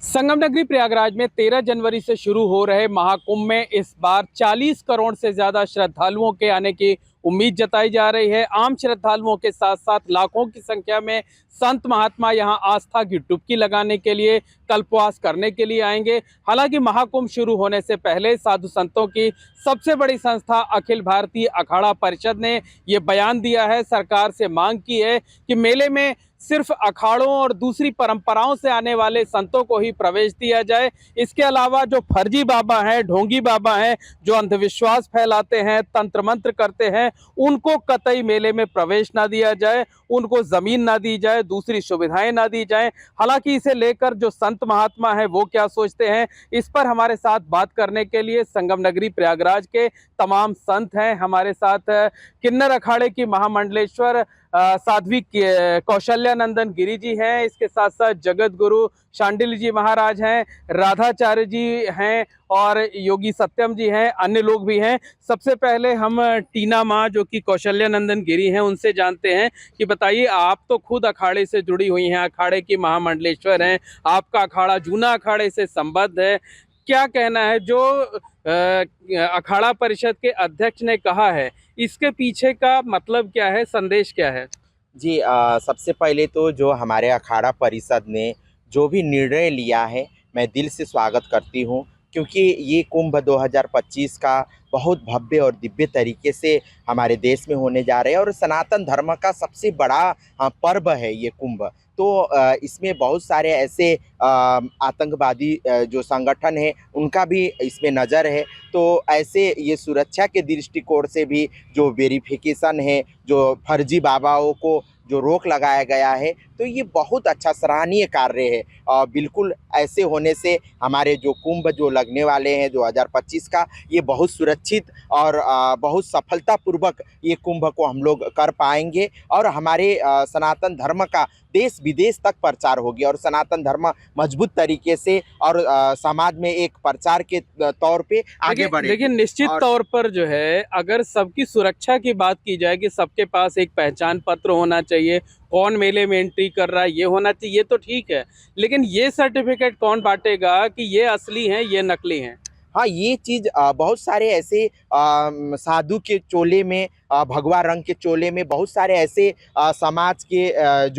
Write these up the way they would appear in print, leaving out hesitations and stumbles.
संगम नगरी प्रयागराज में 13 जनवरी से शुरू हो रहे महाकुंभ में इस बार 40 करोड़ से ज्यादा श्रद्धालुओं के आने की उम्मीद जताई जा रही है। आम श्रद्धालुओं के साथ साथ लाखों की संख्या में संत महात्मा यहां आस्था की डुबकी लगाने के लिए, कल्पवास करने के लिए आएंगे। हालांकि महाकुंभ शुरू होने से पहले साधु संतों की सबसे बड़ी संस्था अखिल भारतीय अखाड़ा परिषद ने ये बयान दिया है, सरकार से मांग की है कि मेले में सिर्फ अखाड़ों और दूसरी परंपराओं से आने वाले संतों को ही प्रवेश दिया जाए। इसके अलावा जो फर्जी बाबा हैं, ढोंगी बाबा हैं, जो अंधविश्वास फैलाते हैं, तंत्र मंत्र करते हैं, उनको कतई मेले में प्रवेश ना दिया जाए, उनको जमीन ना दी जाए, दूसरी सुविधाएं ना दी जाएं। हालांकि इसे लेकर जो संत महात्मा है वो क्या सोचते हैं, इस पर हमारे साथ बात करने के लिए संगम नगरी प्रयागराज के तमाम संत हैं। हमारे साथ किन्नर अखाड़े की महामंडलेश्वर साध्वी कौशल्यानंदन गिरी जी हैं, इसके साथ साथ जगत गुरु शांडिल जी महाराज हैं, राधाचार्य जी हैं और योगी सत्यम जी हैं, अन्य लोग भी हैं। सबसे पहले हम टीना माँ जो कि कौशल्यानंदन गिरी हैं उनसे जानते हैं कि बताइए, आप तो खुद अखाड़े से जुड़ी हुई हैं, अखाड़े की महामंडलेश्वर हैं, आपका अखाड़ा जूना अखाड़े से संबद्ध है। क्या कहना है जो अखाड़ा परिषद के अध्यक्ष ने कहा है, इसके पीछे का मतलब क्या है, संदेश क्या है? जी सबसे पहले तो जो हमारे अखाड़ा परिषद ने जो भी निर्णय लिया है, मैं दिल से स्वागत करती हूँ, क्योंकि ये कुंभ 2025 का बहुत भव्य और दिव्य तरीके से हमारे देश में होने जा रहे हैं और सनातन धर्म का सबसे बड़ा पर्व है ये कुंभ। तो इसमें बहुत सारे ऐसे आतंकवादी जो संगठन है उनका भी इसमें नज़र है। तो ऐसे ये सुरक्षा के दृष्टिकोण से भी जो वेरिफिकेशन है, जो फर्जी बाबाओं को जो रोक लगाया गया है, तो ये बहुत अच्छा सराहनीय कार्य है। बिल्कुल ऐसे होने से हमारे जो कुंभ जो लगने वाले हैं 2025 का, ये बहुत सुरक्षित और बहुत सफलतापूर्वक ये कुंभ को हम लोग कर पाएंगे और हमारे सनातन धर्म का देश विदेश तक प्रचार होगी और सनातन धर्म मजबूत तरीके से और समाज में एक प्रचार के तौर पे आगे बढ़े। लेकिन निश्चित तौर पर जो है, अगर सबकी सुरक्षा की बात की जाए कि सबके पास एक पहचान पत्र होना चाहिए, कौन मेले में एंट्री कर रहा है ये होना चाहिए, ये तो ठीक है, लेकिन ये सर्टिफिकेट कौन बांटेगा कि ये असली हैं ये नकली हैं? हाँ, ये चीज़ बहुत सारे ऐसे साधु के चोले में, भगवा रंग के चोले में बहुत सारे ऐसे समाज के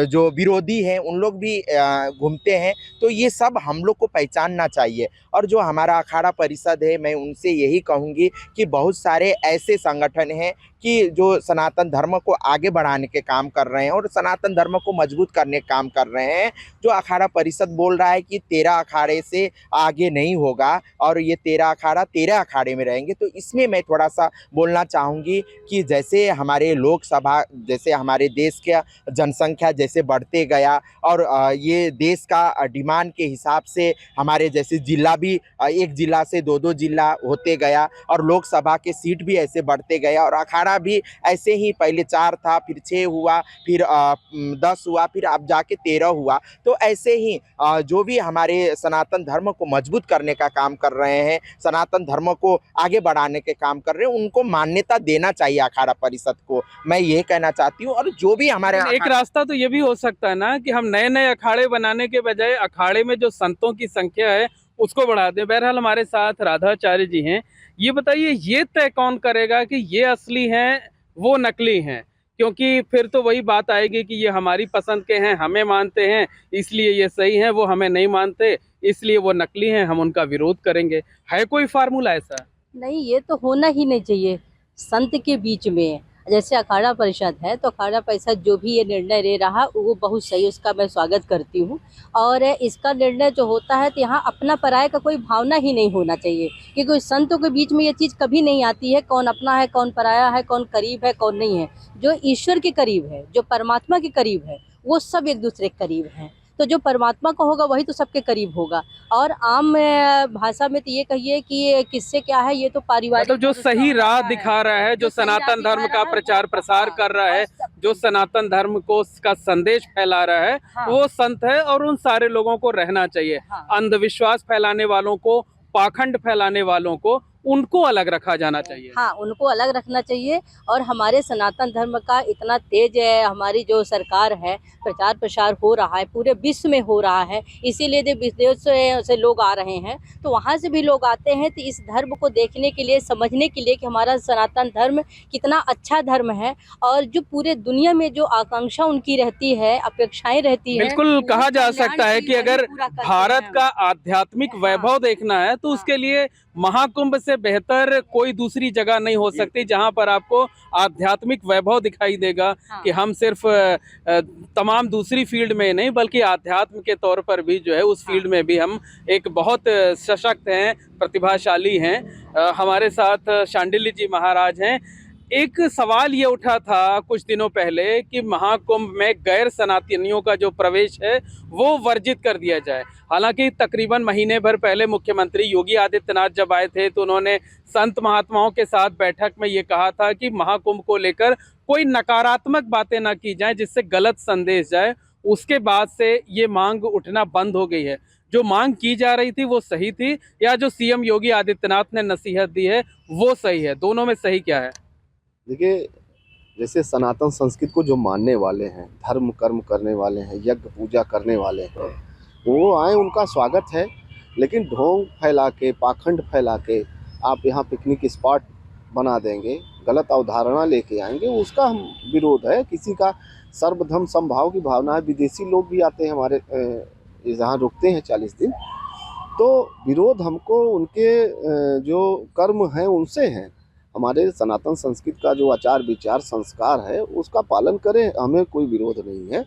जो विरोधी हैं उन लोग भी घूमते हैं। तो ये सब हम लोग को पहचानना चाहिए और जो हमारा अखाड़ा परिषद है, मैं उनसे यही कहूँगी कि बहुत सारे ऐसे संगठन हैं कि जो सनातन धर्म को आगे बढ़ाने के काम कर रहे हैं और सनातन धर्म को मजबूत करने का काम कर रहे हैं। जो अखाड़ा परिषद बोल रहा है कि 13 अखाड़े से आगे नहीं होगा और ये 13 अखाड़ा 13 अखाड़े में रहेंगे, तो इसमें मैं थोड़ा सा बोलना चाहूँगी कि जैसे हमारे लोकसभा, जैसे हमारे देश का जनसंख्या जैसे बढ़ते गया और ये देश का डिमांड के हिसाब से हमारे जैसे जिला भी एक जिला से दो दो जिला होते गया और लोकसभा के सीट भी ऐसे बढ़ते गया और अखाड़ा भी ऐसे ही पहले 4 था, फिर 6 हुआ, फिर 10 हुआ, फिर अब जाके 13 हुआ। तो ऐसे ही जो भी हमारे सनातन धर्म को मजबूत करने का काम कर रहे हैं, सनातन धर्म को आगे बढ़ाने के काम कर रहे हैं, उनको मान्यता देना चाहिए अखाड़ा परिषद को, मैं ये कहना चाहती हूँ। और जो भी हमारे एक रास्ता तो ये भी हो सकता है ना कि हम नए नए अखाड़े बनाने के बजाय अखाड़े में जो संतों की संख्या है उसको बढ़ा दें। बहरहाल हमारे साथ राधाचार्य जी हैं, ये बताइए, ये तय कौन करेगा कि ये असली हैं वो नकली हैं? क्योंकि फिर तो वही बात आएगी कि ये हमारी पसंद के हैं, हमें मानते हैं इसलिए ये सही हैं, वो हमें नहीं मानते इसलिए वो नकली हैं, हम उनका विरोध करेंगे। है कोई फार्मूला ऐसा? नहीं, ये तो होना ही नहीं चाहिए। संत के बीच में जैसे अखाड़ा परिषद है, तो अखाड़ा परिषद जो भी ये निर्णय ले रहा वो बहुत सही, उसका मैं स्वागत करती हूँ। और इसका निर्णय जो होता है तो यहाँ अपना पराये का कोई भावना ही नहीं होना चाहिए, क्योंकि संतों के बीच में ये चीज़ कभी नहीं आती है कौन अपना है, कौन पराया है, कौन करीब है, कौन नहीं है। जो ईश्वर के करीब है, जो परमात्मा के करीब है, वो सब एक दूसरे के करीब हैं। तो जो परमात्मा को होगा वही तो सबके करीब होगा। और आम भाषा में तो ये कहिए कि किससे क्या है, ये तो पारिवारिक, मतलब जो सही राह दिखा रहा है, जो सनातन धर्म का प्रचार प्रसार कर रहा है, जो सनातन धर्म को का संदेश फैला रहा है, हाँ। वो संत है और उन सारे लोगों को रहना चाहिए। हाँ। अंधविश्वास फैलाने वालों को, पाखंड फैलाने वालों को उनको अलग रखा जाना चाहिए। हाँ, उनको अलग रखना चाहिए। और हमारे सनातन धर्म का इतना तेज है, हमारी जो सरकार है, प्रचार प्रसार हो रहा है, पूरे विश्व में हो रहा है, इसीलिए जो विदेश से लोग आ रहे हैं, तो वहाँ से भी लोग आते हैं तो इस धर्म को देखने के लिए, समझने के लिए कि हमारा सनातन धर्म कितना अच्छा धर्म है। और जो पूरे दुनिया में जो आकांक्षा उनकी रहती है, अपेक्षाएं रहती है, बिल्कुल वो कहा जा कल्याण सकता है की कि वही अगर पूरा करते भारत हैं। का आध्यात्मिक वैभव देखना है तो उसके लिए महाकुंभ से बेहतर कोई दूसरी जगह नहीं हो सकती जहां पर आपको आध्यात्मिक वैभव दिखाई देगा हाँ। कि हम सिर्फ तमाम दूसरी फील्ड में नहीं बल्कि आध्यात्म के तौर पर भी जो है उस फील्ड में भी हम एक बहुत सशक्त हैं, प्रतिभाशाली हैं। हमारे साथ शांडिल्य जी महाराज हैं। एक सवाल ये उठा था कुछ दिनों पहले कि महाकुंभ में गैर सनातनियों का जो प्रवेश है वो वर्जित कर दिया जाए। हालांकि तकरीबन महीने भर पहले मुख्यमंत्री योगी आदित्यनाथ जब आए थे तो उन्होंने संत महात्माओं के साथ बैठक में ये कहा था कि महाकुंभ को लेकर कोई नकारात्मक बातें ना की जाए जिससे गलत संदेश जाए। उसके बाद से ये मांग उठना बंद हो गई है। जो मांग की जा रही थी वो सही थी या जो सीएम योगी आदित्यनाथ ने नसीहत दी है वो सही है? दोनों में सही क्या है? देखिए, जैसे सनातन संस्कृति को जो मानने वाले हैं, धर्म कर्म करने वाले हैं, यज्ञ पूजा करने वाले हैं, वो आए, उनका स्वागत है। लेकिन ढोंग फैला के, पाखंड फैला के आप यहाँ पिकनिक स्पॉट बना देंगे, गलत अवधारणा लेके आएंगे, उसका हम विरोध है। किसी का सर्वधर्म समभाव की भावना है। विदेशी लोग भी आते हैं हमारे यहाँ, रुकते हैं 40 दिन। तो विरोध हमको उनके जो कर्म हैं उनसे हैं। हमारे सनातन संस्कृति का जो आचार विचार संस्कार है उसका पालन करें, हमें कोई विरोध नहीं है।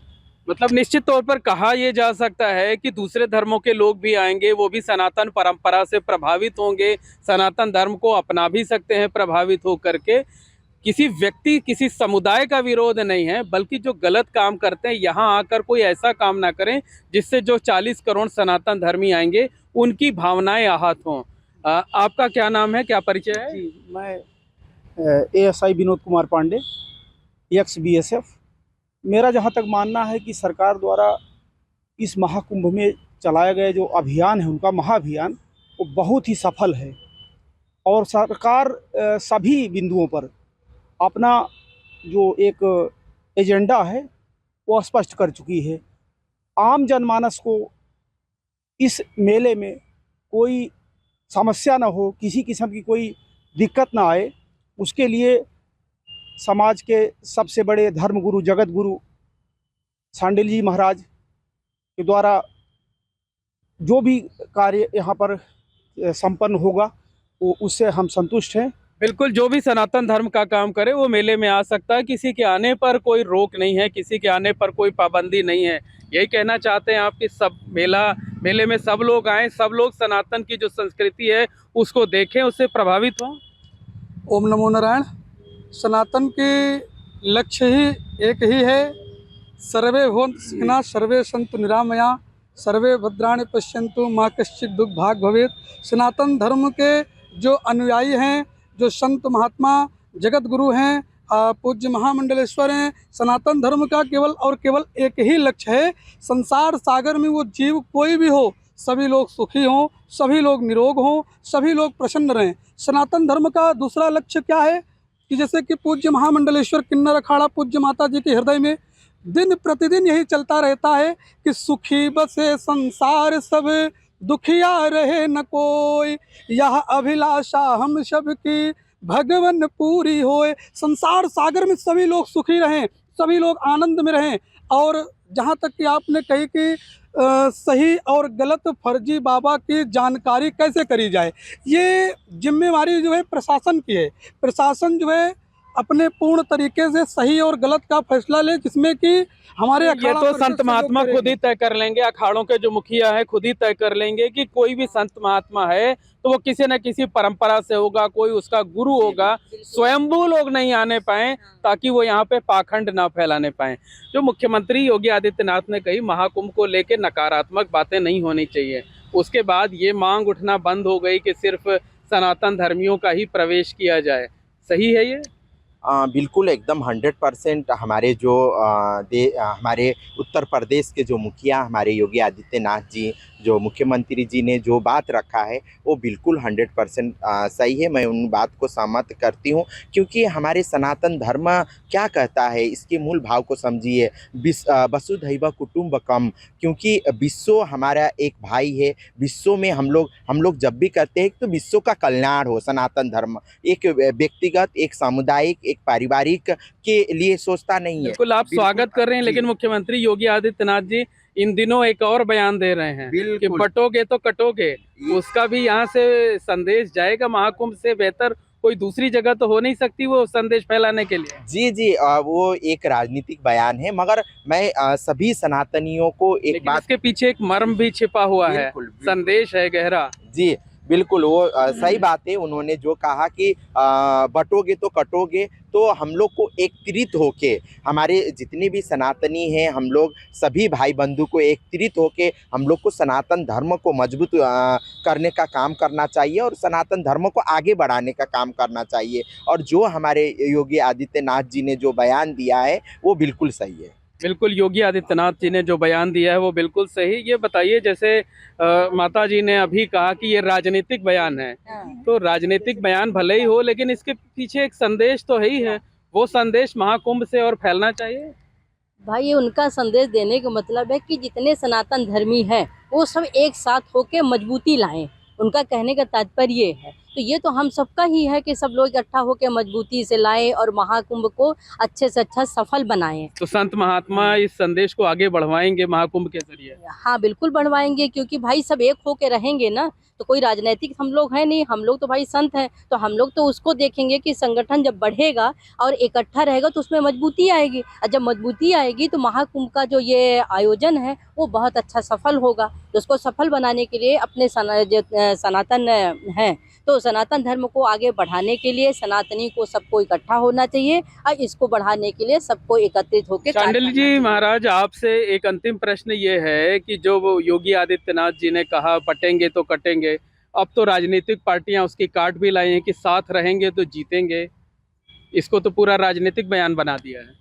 मतलब निश्चित तौर पर कहा यह जा सकता है कि दूसरे धर्मों के लोग भी आएंगे, वो भी सनातन परंपरा से प्रभावित होंगे, सनातन धर्म को अपना भी सकते हैं प्रभावित होकर के। किसी व्यक्ति किसी समुदाय का विरोध नहीं है, बल्कि जो गलत काम करते हैं यहाँ आकर कोई ऐसा काम ना करें जिससे जो 40 करोड़ सनातन धर्मी आएंगे उनकी भावनाएं आहत हों। आपका क्या नाम है, क्या परिचय है? जी, मैं ASI Vinod Kumar Pandey, ex BSF. मेरा जहाँ तक मानना है कि सरकार द्वारा इस महाकुंभ में चलाया गया जो अभियान है, उनका महाअभियान, वो बहुत ही सफल है। और सरकार सभी बिंदुओं पर अपना जो एक एजेंडा है वो स्पष्ट कर चुकी है। आम जनमानस को इस मेले में कोई समस्या ना हो, किसी किस्म की कोई दिक्कत ना आए, उसके लिए समाज के सबसे बड़े धर्मगुरु, जगत गुरु शांडिल्य जी महाराज के द्वारा जो भी कार्य यहाँ पर संपन्न होगा वो उससे हम संतुष्ट हैं। बिल्कुल, जो भी सनातन धर्म का काम करे वो मेले में आ सकता है, किसी के आने पर कोई रोक नहीं है, किसी के आने पर कोई पाबंदी नहीं है। यही कहना चाहते हैं आप कि सब मेले में सब लोग आएं, सब लोग सनातन की जो संस्कृति है उसको देखें, उससे प्रभावित हों। ओम नमो नारायण। सनातन के लक्ष्य ही एक ही है, सर्वे भवन्तु सुखिनः, सर्वे सन्तु निरामया, सर्वे भद्राणि पश्यन्तु मा कश्चित् दुःख भाग् भवेत्। सनातन धर्म के जो अनुयायी हैं, जो संत महात्मा जगत गुरु हैं, पूज्य महामंडलेश्वर हैं, सनातन धर्म का केवल और केवल एक ही लक्ष्य है, संसार सागर में वो जीव कोई भी हो, सभी लोग सुखी हों, सभी लोग निरोग हों, सभी लोग प्रसन्न रहें। सनातन धर्म का दूसरा लक्ष्य क्या है कि जैसे कि पूज्य महामंडलेश्वर किन्नर अखाड़ा पूज्य माता जी के हृदय में दिन प्रतिदिन यही चलता रहता है कि सुखी बसे संसार सब, दुखिया रहे न कोई, यह अभिलाषा हम सब की भगवन पूरी होए। संसार सागर में सभी लोग सुखी रहें, सभी लोग आनंद में रहें। और जहाँ तक कि आपने कही कि सही और गलत फर्जी बाबा की जानकारी कैसे करी जाए, ये जिम्मेवारी जो है प्रशासन की है। प्रशासन जो है अपने पूर्ण तरीके से सही और गलत का फैसला ले, जिसमें कि हमारे ये तो संत महात्मा खुद ही तय कर लेंगे, अखाड़ों के जो मुखिया है खुद ही तय कर लेंगे कि कोई भी संत महात्मा है तो वो किसी न किसी परंपरा से होगा, कोई उसका गुरु होगा। स्वयंभू लोग नहीं आने पाए ताकि वो यहाँ पे पाखंड ना फैलाने पाए। जो मुख्यमंत्री योगी आदित्यनाथ ने कही महाकुंभ को लेकर नकारात्मक बातें नहीं होनी चाहिए, उसके बाद ये मांग उठना बंद हो गई कि सिर्फ सनातन धर्मियों का ही प्रवेश किया जाए। सही है ये? बिल्कुल एकदम 100% हमारे जो हमारे उत्तर प्रदेश के जो मुखिया हमारे योगी आदित्यनाथ जी, जो मुख्यमंत्री जी ने जो बात रखा है वो बिल्कुल 100% सही है। मैं उन बात को सहमत करती हूँ, क्योंकि हमारे सनातन धर्म क्या कहता है, इसके मूल भाव को समझिए। वसुधैव कुटुम्बकम, क्योंकि विश्व हमारा एक भाई है। विश्व में हम लोग जब भी कहते हैं तो विश्व का कल्याण हो। सनातन धर्म एक व्यक्तिगत, एक सामुदायिक, एक पारिवारिक के लिए सोचता नहीं है। बिल्कुल आप स्वागत कर रहे हैं, जी। लेकिन मुख्यमंत्री योगी आदित्यनाथ जी इन दिनों एक और बयान दे रहे हैं कि बिल्कुल। बटोगे तो कटोगे। उसका भी यहाँ से संदेश जाएगा। महाकुंभ से बेहतर कोई दूसरी जगह तो हो नहीं सकती वो संदेश फैलाने के लिए। जी जी, वो एक राजनीतिक बयान है, मगर मैं सभी सनातनियों को एक लेकिन बात, इसके पीछे एक मर्म भी छिपा हुआ है, बिल्कुल, बिल्कुल। संदेश है गहरा। जी बिल्कुल, वो सही बात है। उन्होंने जो कहा कि बटोगे तो कटोगे, तो हम लोग को एकत्रित होके, हमारे जितने भी सनातनी हैं, हम लोग सभी भाई बंधु को एकत्रित होके हम लोग को सनातन धर्म को मजबूत करने का काम करना चाहिए और सनातन धर्म को आगे बढ़ाने का काम करना चाहिए। और जो हमारे योगी आदित्यनाथ जी ने जो बयान दिया है वो बिल्कुल सही है। बिल्कुल, योगी आदित्यनाथ जी ने जो बयान दिया है वो बिल्कुल सही। ये बताइए, जैसे माता जी ने अभी कहा कि ये राजनीतिक बयान है, तो राजनीतिक बयान भले ही हो, लेकिन इसके पीछे एक संदेश तो है ही है। वो संदेश महाकुंभ से और फैलना चाहिए। भाई ये उनका संदेश देने का मतलब है कि जितने सनातन धर्मी हैं वो सब एक साथ होके मजबूती लाएं। उनका कहने का तात्पर्य ये है। तो ये तो हम सबका ही है कि सब लोग इकट्ठा होके मजबूती से लाएं और महाकुंभ को अच्छे से अच्छा सफल बनाएं। तो संत महात्मा इस संदेश को आगे बढ़वाएंगे महाकुंभ के जरिए। हाँ बिल्कुल बढ़वाएंगे, क्योंकि भाई सब एक होके रहेंगे ना, तो कोई राजनीतिक हम लोग हैं नहीं, हम लोग तो भाई संत हैं। तो हम लोग तो उसको देखेंगे कि संगठन जब बढ़ेगा और इकट्ठा रहेगा तो उसमें मजबूती आएगी, और जब मजबूती आएगी तो महाकुंभ का जो ये आयोजन है वो बहुत अच्छा सफल होगा। तो उसको सफल बनाने के लिए अपने सनातन हैं, तो सनातन धर्म को आगे बढ़ाने के लिए सनातनी को सबको इकट्ठा होना चाहिए और इसको बढ़ाने के लिए सबको एकत्रित होकर शांडिल जी महाराज, आपसे एक अंतिम प्रश्न ये है कि जो वो योगी आदित्यनाथ जी ने कहा बटेंगे तो कटेंगे, अब तो राजनीतिक पार्टियां उसकी काट भी लाई हैं कि साथ रहेंगे तो जीतेंगे। इसको तो पूरा राजनीतिक बयान बना दिया है।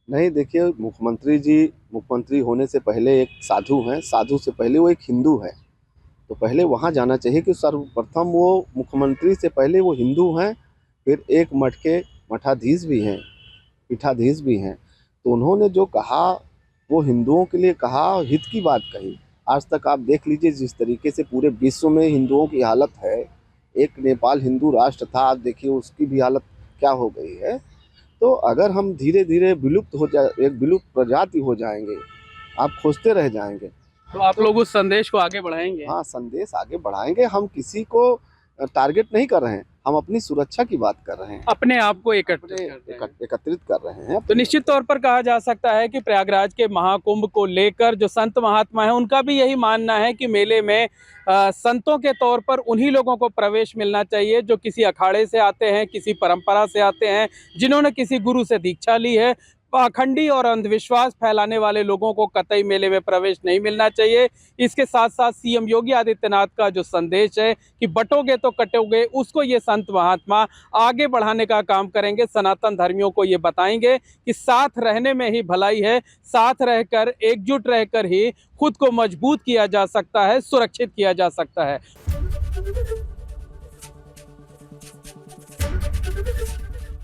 नहीं, देखिए, मुख्यमंत्री जी मुख्यमंत्री होने से पहले एक साधु हैं, साधु से पहले वो एक हिंदू है। तो पहले वहाँ जाना चाहिए कि सर्वप्रथम वो मुख्यमंत्री से पहले वो हिंदू हैं, फिर एक मठ के मठाधीश भी हैं, पीठाधीश भी हैं। तो उन्होंने जो कहा वो हिंदुओं के लिए कहा, हित की बात कही। आज तक आप देख लीजिए जिस तरीके से पूरे विश्व में हिंदुओं की हालत है। एक नेपाल हिंदू राष्ट्र था, आप देखिए उसकी भी हालत क्या हो गई है। तो अगर हम धीरे धीरे विलुप्त हो जाए, एक विलुप्त प्रजाति हो जाएंगे, आप खोजते रह जाएंगे। तो आप लोग उस संदेश को आगे बढ़ाएंगे? हाँ, संदेश आगे बढ़ाएंगे। हम किसी को टारगेट नहीं कर रहे हैं, हम अपनी सुरक्षा की बात कर रहे हैं, अपने आप को एकत्रित कर रहे हैं। तो निश्चित तौर पर कहा जा सकता है कि प्रयागराज के महाकुंभ को लेकर जो संत महात्मा हैं उनका भी यही मानना है कि मेले में संतों के तौर पर उन्हीं लोगों को प्रवेश मिलना चाहिए जो किसी अखाड़े से आते हैं, किसी परंपरा से आते हैं, जिन्होंने किसी गुरु से दीक्षा ली है। पाखंडी और अंधविश्वास फैलाने वाले लोगों को कतई मेले में प्रवेश नहीं मिलना चाहिए। इसके साथ साथ सीएम योगी आदित्यनाथ का जो संदेश है कि बटोगे तो कटोगे, उसको ये संत महात्मा आगे बढ़ाने का काम करेंगे। सनातन धर्मियों को ये बताएंगे कि साथ रहने में ही भलाई है, साथ रहकर एकजुट रहकर ही खुद को मजबूत किया जा सकता है, सुरक्षित किया जा सकता है।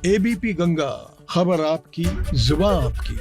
एबीपी गंगा, खबर आपकी, जुबान आपकी।